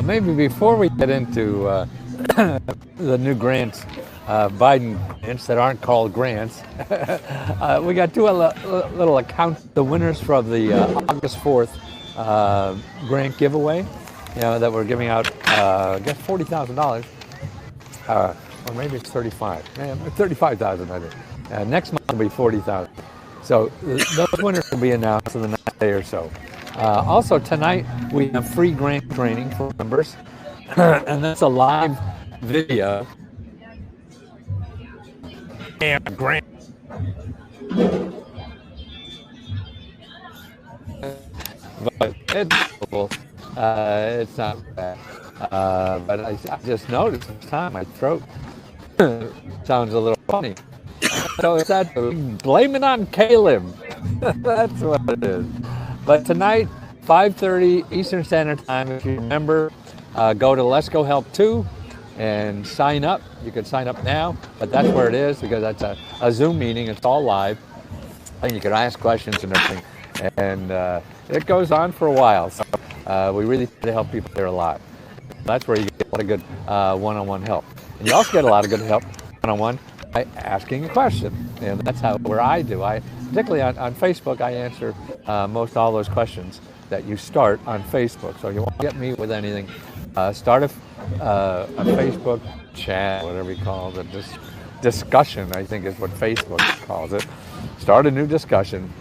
Maybe before we get into the new grants, Biden grants that aren't called grants, we got two little accounts. The winners from the August 4th grant giveaway, that we're giving out, I guess $40,000, or maybe it's 35,000, I think. Next month will be 40,000. So those winners will be announced in the next day or so. Also tonight we have free grant training for members, and that's a live video. And grant. But it's not bad. But I just noticed this time my throat sounds a little funny. So it's that, blame it on Caleb. That's what it is. But tonight, 5:30 Eastern Standard Time, if you remember, go to Lesko Help 2 and sign up. You can sign up now, but that's where it is because that's a Zoom meeting. It's all live, and you can ask questions and everything. And it goes on for a while. So we really try to help people there a lot. That's where you get a lot of good one-on-one help. And you also get a lot of good help one-on-one by asking a question. And that's where I do. Particularly on Facebook, I answer most all those questions that you start on Facebook. So you won't get me with anything. Start a Facebook chat, whatever you call it, discussion, I think is what Facebook calls it. Start a new discussion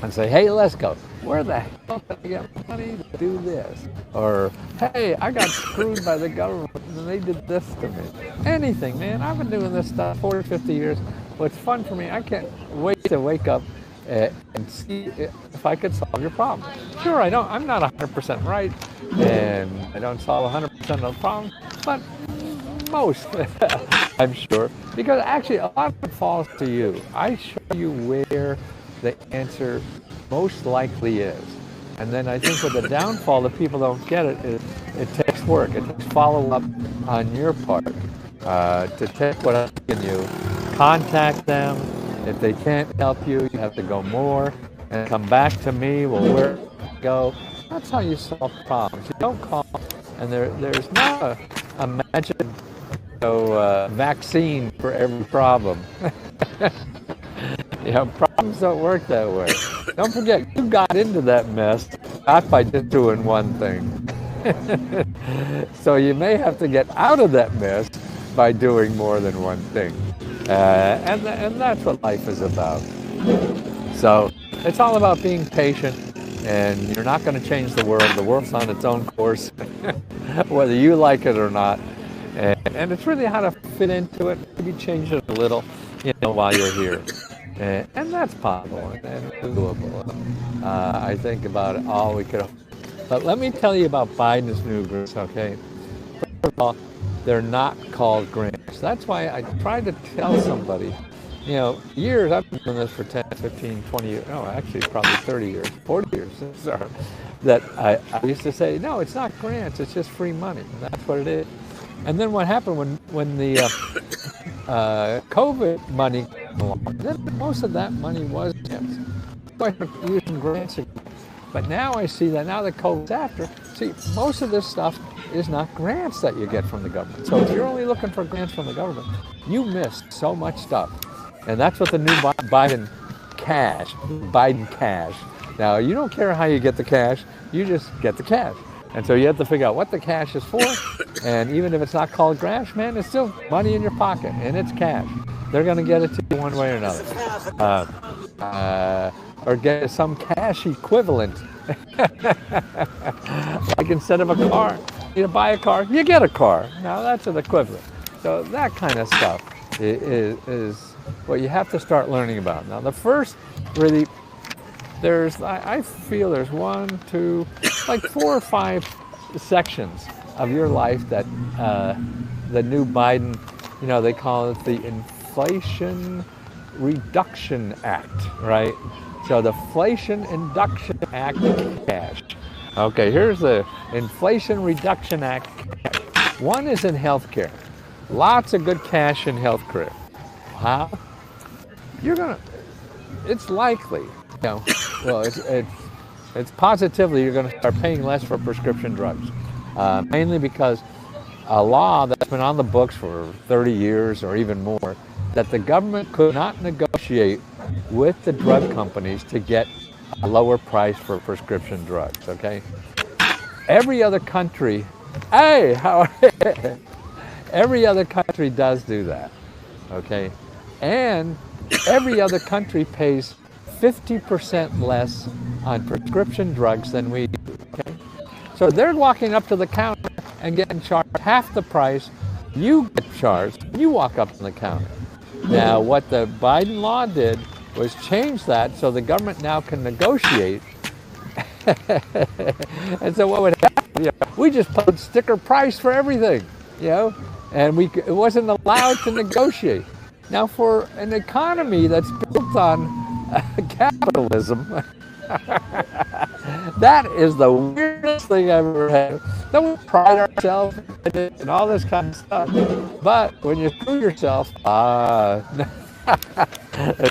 and say, hey, Lesko, where the hell did I get money to do this? Or, hey, I got screwed by the government and they did this to me. Anything, man. I've been doing this stuff 40, 50 years. What's fun for me, I can't wait to wake up and see if I could solve your problem. Sure, I'm not 100% right, and I don't solve 100% of the problem, but most, I'm sure. Because actually, a lot of it falls to you. I show you where the answer most likely is. And then I think with the downfall that people don't get it takes work. It takes follow-up on your part to take what I'm giving you, contact them. If they can't help you, you have to go more and come back to me. Well, where do you go? That's how you solve problems. You don't call, and there's not a magic vaccine for every problem. Problems don't work that way. Don't forget, you got into that mess not by just doing one thing. So you may have to get out of that mess by doing more than one thing. And that's what life is about. So it's all about being patient, and you're not going to change the world. The world's on its own course, whether you like it or not. And it's really how to fit into it, maybe change it a little, while you're here. And that's possible and doable. I think about it all we could. But let me tell you about Biden's new grants, okay? First of all, they're not called grants. That's why I tried to tell somebody, years, I've been doing this for 10, 15, 20 years, no, actually probably 30 years, 40 years, sorry, that I used to say, no, it's not grants, it's just free money. And that's what it is. And then what happened when the COVID money came along, then most of that money was grants. I started using grants again. But now I see that now that COVID's after, most of this stuff is not grants that you get from the government. So if you're only looking for grants from the government, you miss so much stuff. And that's what the new Biden cash. Now, you don't care how you get the cash, you just get the cash. And so you have to figure out what the cash is for. And even if it's not called cash, man, it's still money in your pocket, and it's cash. They're going to get it to you one way or another. Or get some cash equivalent. Like instead of a car, you buy a car, you get a car. Now that's an equivalent. So that kind of stuff is what you have to start learning about. Now the first really, I feel there's 1, 2, like 4 or 5 sections of your life that the new Biden, they call it the Inflation Reduction Act, right? So the Inflation Reduction Act cash. Okay, here's the Inflation Reduction Act cash. One is in healthcare. Lots of good cash in healthcare. How? It's likely, well, it's positively you're going to start paying less for prescription drugs. mainly because a law that's been on the books for 30 years or even more, that the government could not negotiate with the drug companies to get a lower price for prescription drugs, okay? Every other country, hey, how are you? Every other country does do that, okay? And every other country pays 50% less on prescription drugs than we do, okay? So they're walking up to the counter and getting charged half the price. You get charged, you walk up to the counter. Now, what the Biden law did was change that so the government now can negotiate. And so what would happen? You know, we just put sticker price for everything, you know, and it wasn't allowed to negotiate. Now, for an economy that's built on capitalism, that is the weirdest thing I've ever had. Then we pride ourselves in it and all this kind of stuff. But when you screw yourself, there's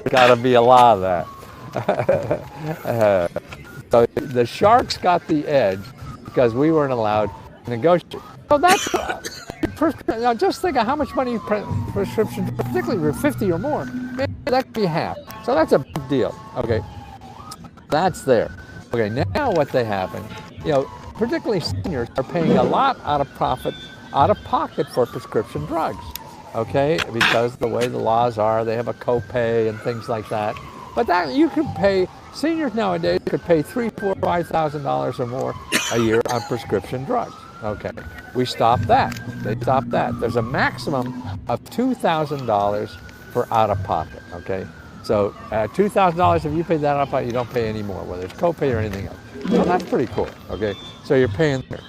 got to be a lot of that. So the sharks got the edge because we weren't allowed to negotiate. So that's now just think of how much money prescription, particularly for 50 or more, maybe that could be half. So that's a big deal. Okay, that's there. Okay, now what they happen, you know, particularly seniors are paying a lot out of pocket for prescription drugs. Okay, because the way the laws are, they have a copay and things like that. But that you could pay, seniors nowadays could pay $3,000, $4,000, $5,000 or more a year on prescription drugs. Okay, we stopped that. They stopped that. There's a maximum of $2,000 for out of pocket. Okay, so $2,000 if you pay that out of pocket, you don't pay any more, whether it's copay or anything else. So that's pretty cool. Okay, so you're paying there.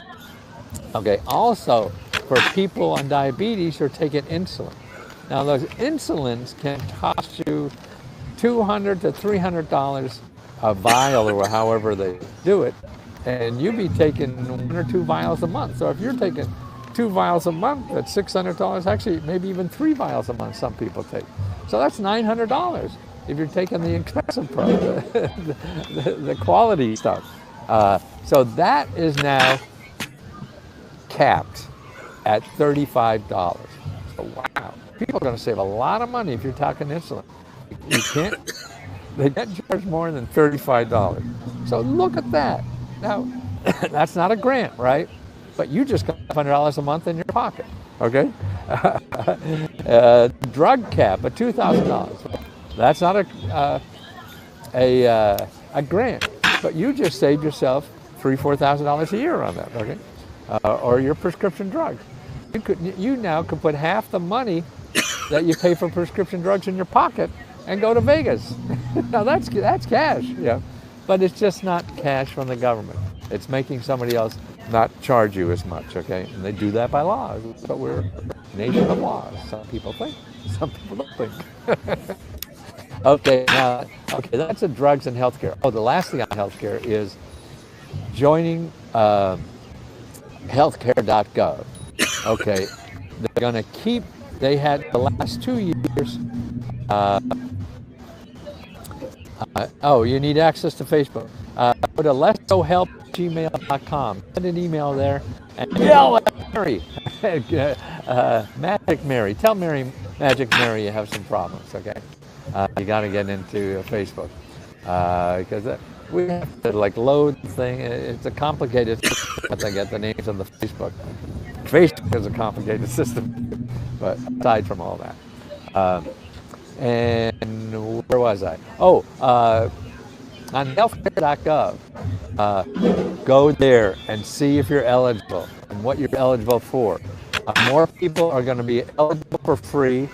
Okay, also for people on diabetes who are taking insulin. Now those insulins can cost you $200 to $300 a vial or however they do it, and you be taking 1 or 2 vials a month. So if you're taking 2 vials a month, that's $600. Actually, maybe even 3 vials a month some people take. So that's $900 if you're taking the expensive product, the quality stuff. So that is now capped at $35. So wow, people are going to save a lot of money if you're talking insulin. They can't charge more than $35. So look at that. Now, that's not a grant, right? But you just got $500 a month in your pocket, okay? Drug cap at $2,000. That's not a grant, but you just saved yourself $3,000, $4,000 a year on that, okay? Or your prescription drugs. You now could put half the money that you pay for prescription drugs in your pocket and go to Vegas. Now that's cash, yeah, but it's just not cash from the government. It's making somebody else not charge you as much, okay? And they do that by law. But we're a nation of laws. Some people think, some people don't think. Okay, that's the drugs and healthcare. Oh, the last thing on healthcare is joining healthcare.gov. Okay, they're going to keep. They had the last 2 years. You need access to Facebook. Go to leskohelp@gmail.com. Send an email there and yell at Mary. Magic Mary. Tell Magic Mary you have some problems, okay? You got to get into Facebook. Because we have to load the thing. It's a complicated system once I get the names on the Facebook. Facebook is a complicated system, but aside from all that. And where was I? On healthcare.gov, go there and see if you're eligible and what you're eligible for. More people are going to be eligible for free.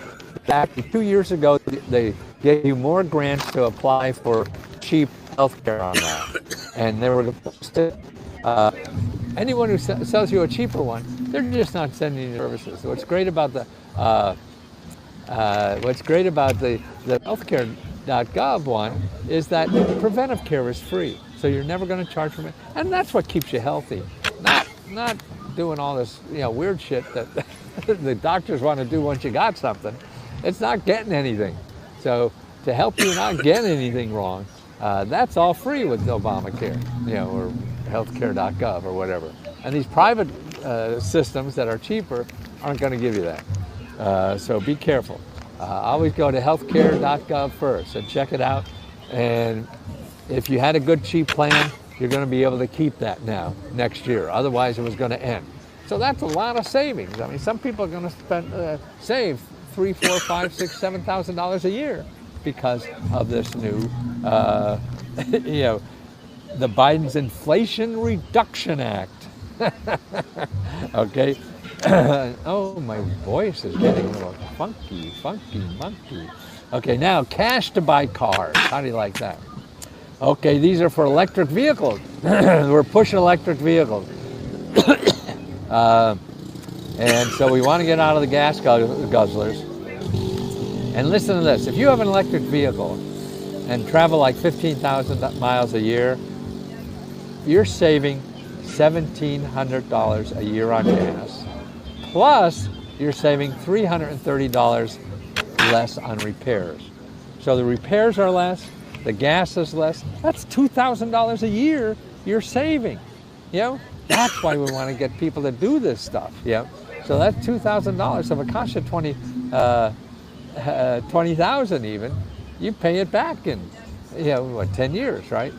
Back 2 years ago, they gave you more grants to apply for cheap healthcare on that. And they were posted. Anyone who sells you a cheaper one, they're just not sending you services. So what's great about the healthcare.gov one is that preventive care is free. So you're never going to charge for it. And that's what keeps you healthy. Not doing all this weird shit that the doctors want to do once you got something. It's not getting anything. So to help you not get anything wrong, that's all free with Obamacare, or healthcare.gov or whatever. And these private systems that are cheaper aren't going to give you that. So be careful. Always go to healthcare.gov first and check it out. And if you had a good cheap plan, you're going to be able to keep that now next year. Otherwise, it was going to end. So that's a lot of savings. I mean, some people are going to save $3,000, $4,000, $5,000, $6,000, $7,000 a year because of this new, you know, the Biden's Inflation Reduction Act. Okay. Oh, my voice is getting a little funky. Okay, now cash to buy cars. How do you like that? Okay, these are for electric vehicles. We're pushing electric vehicles. And so we want to get out of the gas guzzlers. And listen to this. If you have an electric vehicle and travel like 15,000 miles a year, you're saving $1,700 a year on gas. Plus, you're saving $330 less on repairs. So the repairs are less, the gas is less. That's $2,000 a year you're saving. You know, that's why we want to get people to do this stuff. Yeah. So that's $2,000. So if it costs you $20,000 even, you pay it back in, you know, what, 10 years, right?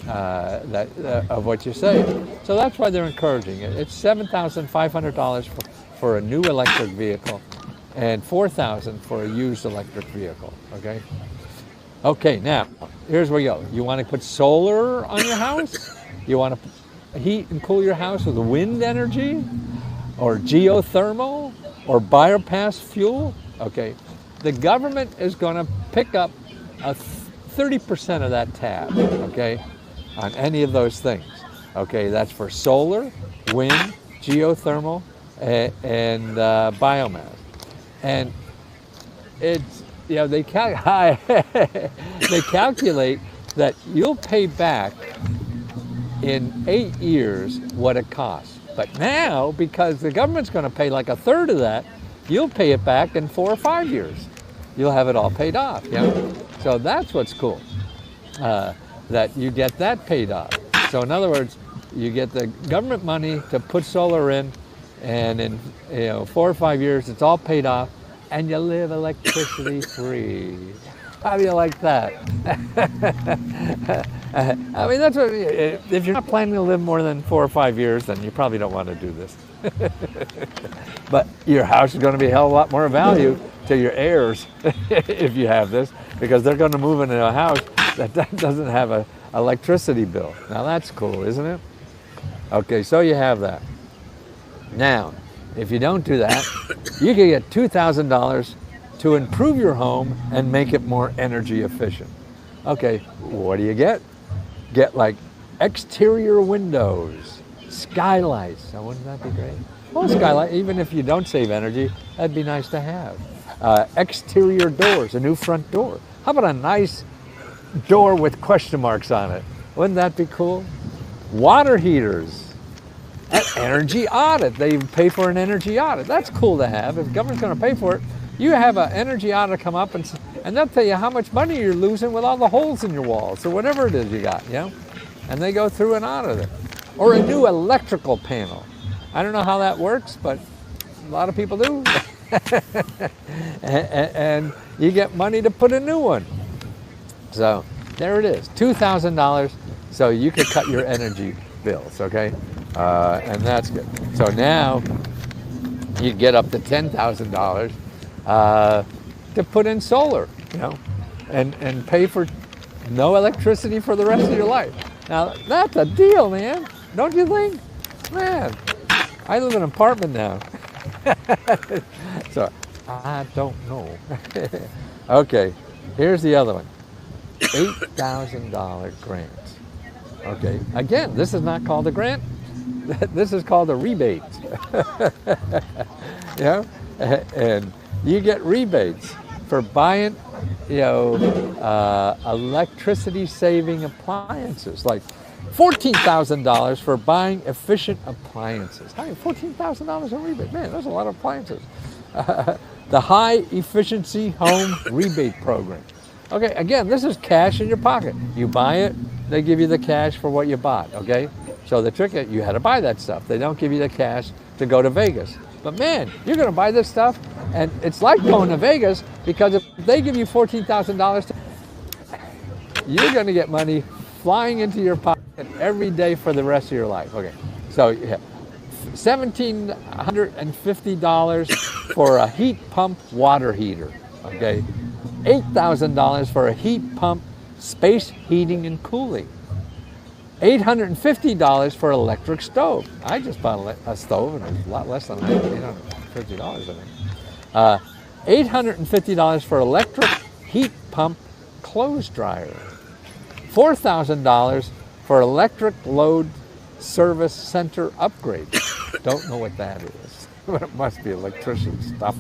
Of what you save. So that's why they're encouraging it. It's $7,500 for a new electric vehicle and $4,000 for a used electric vehicle, okay? Okay, now, here's where you go. You want to put solar on your house? You want to heat and cool your house with wind energy? Or geothermal? Or biomass fuel? Okay, the government is going to pick up a 30% of that tab, okay, on any of those things. Okay, that's for solar, wind, geothermal, and biomass. And it's, you know, they calculate that you'll pay back in 8 years what it costs. But now, because the government's going to pay like a third of that, you'll pay it back in 4 or 5 years. You'll have it all paid off. Yeah. So that's what's cool, that you get that paid off. So in other words, you get the government money to put solar in, and in 4 or 5 years, it's all paid off, and you live electricity free. How do you like that? I mean, that's what, if you're not planning to live more than 4 or 5 years, then you probably don't want to do this. But your house is going to be a hell of a lot more value to your heirs if you have this, because they're going to move into a house that doesn't have an electricity bill. Now that's cool, isn't it? Okay, so you have that. Now, if you don't do that, you can get $2,000 to improve your home and make it more energy efficient. Okay, what do you get? Get like exterior windows, skylights. Now, wouldn't that be great? Well, skylight, even if you don't save energy, that'd be nice to have. Exterior doors, a new front door. How about a nice door with question marks on it? Wouldn't that be cool? Water heaters. An energy audit. They pay for an energy audit. That's cool to have. If the government's going to pay for it, you have an energy audit come up and they'll tell you how much money you're losing with all the holes in your walls or whatever it is you got, you know? And they go through and audit it. Or a new electrical panel. I don't know how that works, but a lot of people do. and you get money to put a new one. So there it is, $2,000, so you could cut your energy bills, okay? And that's good. So now you get up to $10,000 to put in solar, you know, and pay for no electricity for the rest of your life. Now that's a deal, man. Don't you think? Man, I live in an apartment now. So I don't know. Okay, here's the other one. $8,000 grant. Okay, again, this is not called a grant. This is called a rebate. You know, and you get rebates for buying, electricity saving appliances, like $14,000 for buying efficient appliances. Hi, $14,000 in rebate. Man, there's a lot of appliances. The High Efficiency Home Rebate Program. Okay, again, this is cash in your pocket. You buy it, they give you the cash for what you bought, okay? So the trick is you had to buy that stuff. They don't give you the cash to go to Vegas. But man, you're going to buy this stuff, and it's like going to Vegas, because if they give you $14,000, you're going to get money flying into your pocket every day for the rest of your life. Okay, so yeah, $1,750 for a heat pump water heater. Okay, $8,000 for a heat pump space heating and cooling. $850 for electric stove. I just bought a stove, and it was a lot less than $850, I think. $850 for electric heat pump clothes dryer. $4,000 for electric load service center upgrade. Don't know what that is, but it must be electrician stuff.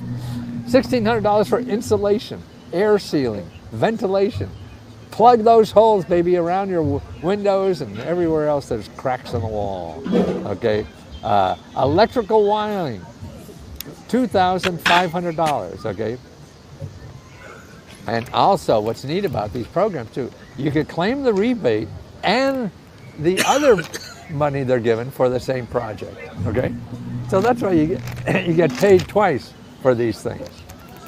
$1,600 for insulation, air sealing, ventilation. Plug those holes, baby, around your windows and everywhere else there's cracks in the wall. Okay, electrical wiring, $2,500. Okay, and also what's neat about these programs too, you could claim the rebate and the other money they're given for the same project. Okay, so that's why you get paid twice for these things.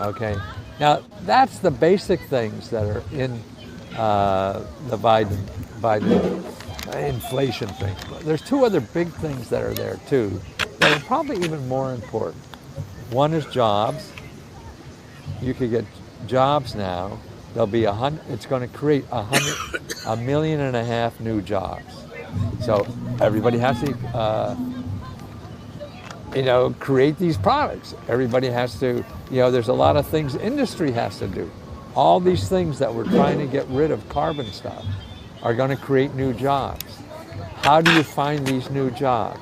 Okay, now that's the basic things that are in the Biden inflation thing. There's two other big things that are there too that are probably even more important. One is jobs. You could get jobs now. There'll be it's going to create 1.5 million new jobs. So everybody has to, create these products. Everybody has to, there's a lot of things industry has to do. All these things that we're trying to get rid of carbon stuff are going to create new jobs. How do you find these new jobs?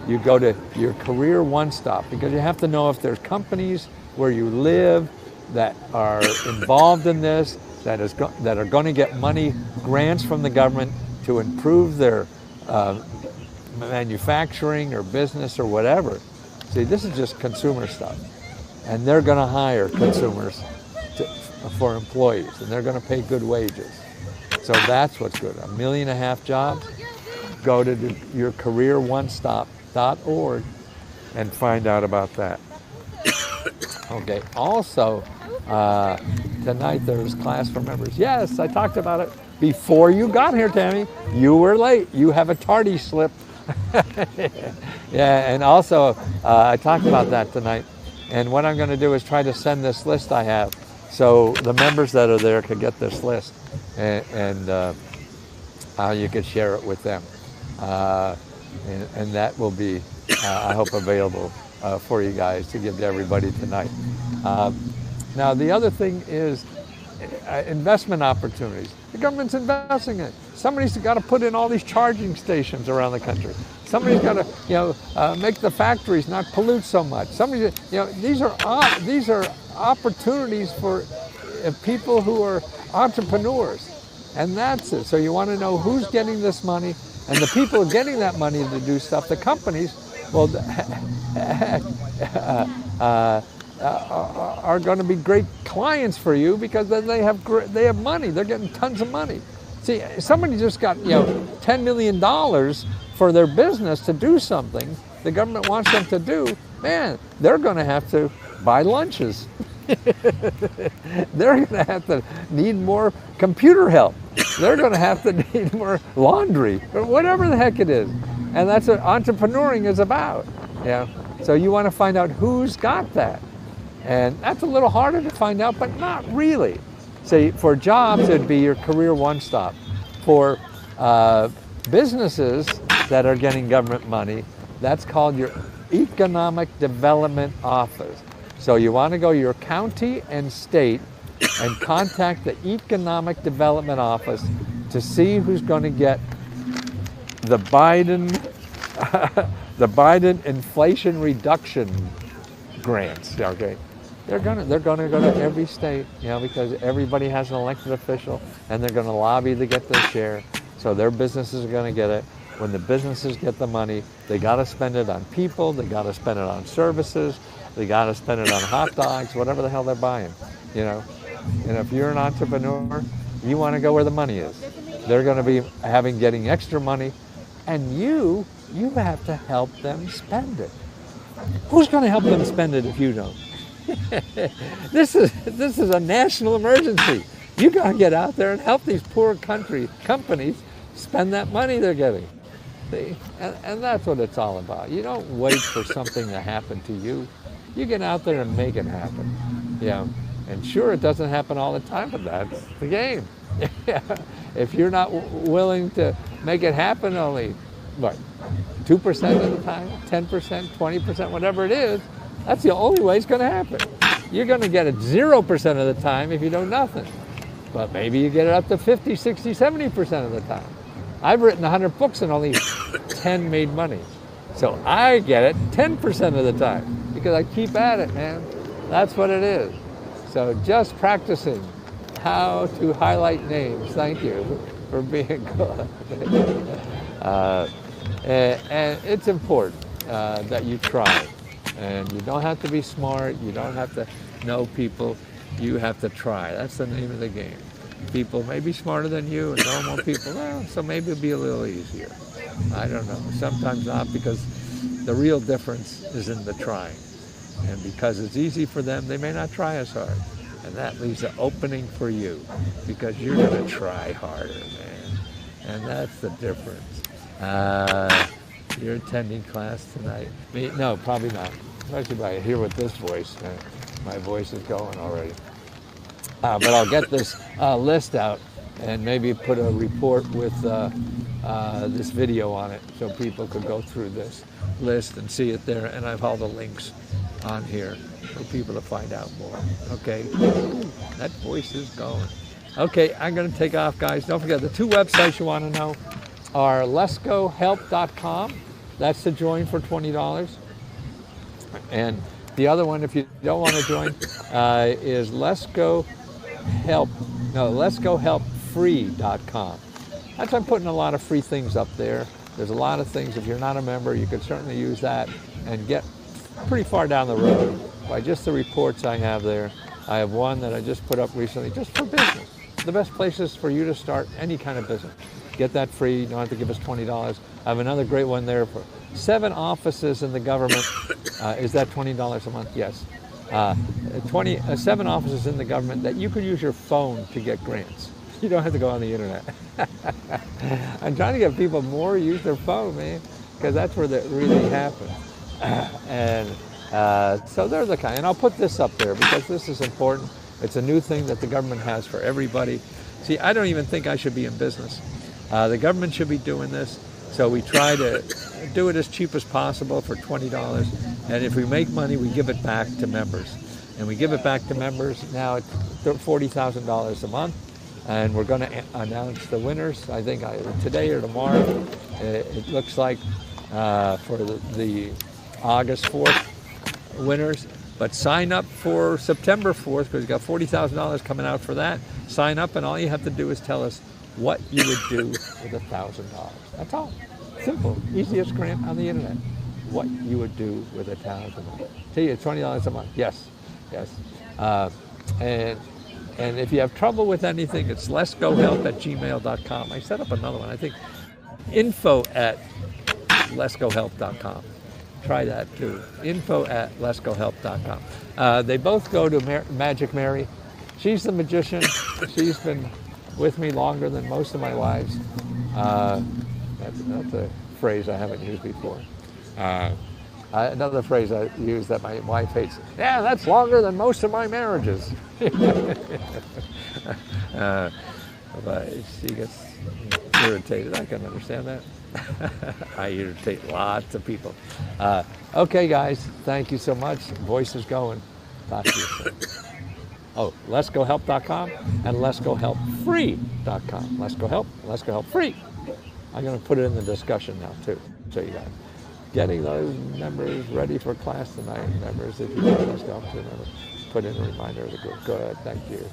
You go to your career one-stop, because you have to know if there's companies where you live that are involved in this, that are going to get money, grants from the government to improve their manufacturing or business or whatever. See, this is just consumer stuff. And they're going to hire consumers for employees, and they're going to pay good wages. So that's what's good. 1.5 million jobs. Go to your careeronestop.org and find out about that. Okay, also, tonight there's class for members. Yes, I talked about it before you got here, Tammy. You were late. You have a tardy slip. Yeah, and also, I talked about that tonight. And what I'm going to do is try to send this list I have, so the members that are there could get this list, and you could share it with them. And that will be, I hope, available for you guys to give to everybody tonight. Now, the other thing is investment opportunities. The government's investing in it. Somebody's got to put in all these charging stations around the country. Somebody's got to, make the factories not pollute so much. These are opportunities for people who are entrepreneurs, and that's it. So you want to know who's getting this money, and the people getting that money to do stuff. The companies, well, are going to be great clients for you, because then they have money. They're getting tons of money. See, somebody just got $10 million for their business to do something the government wants them to do. Man, they're going to have to buy lunches. They're going to have to need more computer help. They're going to have to need more laundry, or whatever the heck it is. And that's what entrepreneuring is about. Yeah. So you want to find out who's got that. And that's a little harder to find out, but not really. So for jobs, it'd be your career one-stop. For businesses that are getting government money, that's called your Economic Development Office. So you want to go to your county and state and contact the Economic Development Office to see who's going to get the Biden Inflation Reduction grants. Okay, they're gonna go to every state, because everybody has an elected official, and they're going to lobby to get their share. So their businesses are going to get it. When the businesses get the money, they got to spend it on people. They got to spend it on services. They got to spend it on hot dogs, whatever the hell they're buying. And if you're an entrepreneur, you want to go where the money is. They're going to be getting extra money And you have to help them spend it. Who's going to help them spend it if you don't? This is a national emergency. You got to get out there and help these poor companies spend that money they're getting. See? And that's what it's all about. You don't wait for something to happen to you. You get out there and make it happen. Yeah. And sure, it doesn't happen all the time, but that's the game. If you're not willing to make it happen only, what, 2% of the time, 10%, 20%, whatever it is, that's the only way it's going to happen. You're going to get it 0% of the time if you do nothing. But maybe you get it up to 50, 60, 70% of the time. I've written 100 books and only 10 made money. So I get it 10% of the time because I keep at it, man. That's what it is. So just practicing how to highlight names. Thank you for being good. And it's important that you try. And you don't have to be smart. You don't have to know people. You have to try. That's the name of the game. People may be smarter than you and know more people. Well, so maybe it'll be a little easier. I don't know. Sometimes not, because the real difference is in the trying. And because it's easy for them, they may not try as hard. And that leaves an opening for you, because you're going to try harder, man. And that's the difference. You're attending class tonight. No, probably not. Especially by here with this voice. My voice is going already. But I'll get this list out and maybe put a report with this video on it so people could go through this list and see it there. And I've all the links on here for people to find out more. Okay, that voice is going. Okay, I'm going to take off, guys. Don't forget, the two websites you want to know are leskohelp.com. That's to join for $20. And the other one, if you don't want to join, is leskohelpfree.com. That's, I'm putting a lot of free things up there. There's a lot of things. If you're not a member, you could certainly use that and get pretty far down the road by just the reports I have there. I have one that I just put up recently just for business. The best places for you to start any kind of business. Get that free. You don't have to give us $20. I have another great one there for 7 offices in the government. Is that $20 a month? Yes. 7 offices in the government that you could use your phone to get grants. You don't have to go on the internet. I'm trying to get people more use their phone, man, because that's where that really happens. And so they're the kind. And I'll put this up there because this is important. It's a new thing that the government has for everybody. See, I don't even think I should be in business. The government should be doing this. So we try to do it as cheap as possible for $20. And if we make money, we give it back to members. And we give it back to members now at $40,000 a month. And we're going to announce the winners, I think today or tomorrow. It looks like for the August 4th winners. But sign up for September 4th, because you've got $40,000 coming out for that. Sign up, and all you have to do is tell us what you would do with $1,000. That's all. Simple. Easiest grant on the internet. What you would do with $1,000. Tell you, $20 a month. Yes. Yes. And if you have trouble with anything, it's leskohelp@gmail.com. I set up another one. I think info@leskohelp.com. Try that too. info@leskohelp.com. They both go to Magic Mary. She's the magician. She's been with me longer than most of my lives. That's a phrase I haven't used before. Another phrase I use that my wife hates. Yeah, that's longer than most of my marriages. But she gets irritated. I can understand that. I irritate lots of people. Okay, guys, thank you so much. Voice is going. Talk to you soon. Oh, leskohelp.com and leskohelpfree.com. Leskohelp free. I'm going to put it in the discussion now, too. So you guys getting those members ready for class tonight. Members, if you want Lesko Help to remember, put in a reminder of the group. Good, thank you.